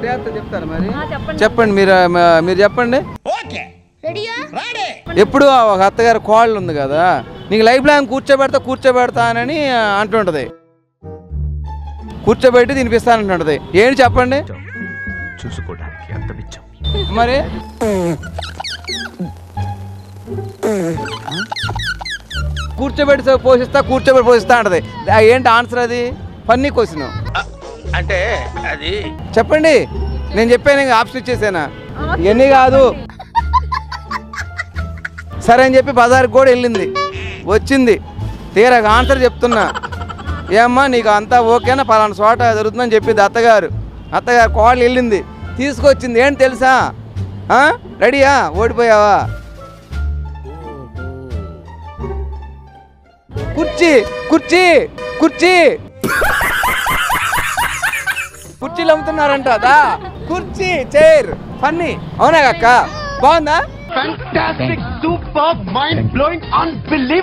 ఒకటి వేస్తా చెప్తాను మరి. చెప్పండి. చెప్పండి మీరు చెప్పండి. ఎప్పుడు ఒక అత్తగారు కోళ్ళు ఉంది కదా, నీకు లైఫ్ లాంగ్ కూర్చోబెడతానని అంటుంటది. కూర్చోబెట్టి తినిపిస్తానంటుంటది. ఏంటి చెప్పండి చూసుకోవడానికి అంత బిచ్చం. మరి కూర్చోబెట్టి పోషిస్తా అంటది. ఏంటి ఆన్సర్ అది? Funny question. అంటే అది చెప్పండి. నేను చెప్పాను, ఆప్షన్ ఇచ్చేసానా? ఇవన్నీ కాదు. సరే అని చెప్పి బజార్కి కూడా వెళ్ళింది, వచ్చింది. తీరా ఆన్సర్ చెప్తున్నా. ఏమ్మా నీకు అంతా ఓకేనా, పలానా చోట జరుగుతుందని చెప్పింది అత్తగారు. కోళ్ళు వెళ్ళింది, తీసుకొచ్చింది. ఏంటి తెలుసా? రెడీయా? ఓడిపోయావా? కుర్చీ కుర్చీ కుర్చీ కుర్చీలు అమ్ముతున్నారంట. కుర్చీ, చైర్. ఫన్నీ. అవునా అక్క? బాగుందా? Fantastic, superb, mind-blowing, unbelievable.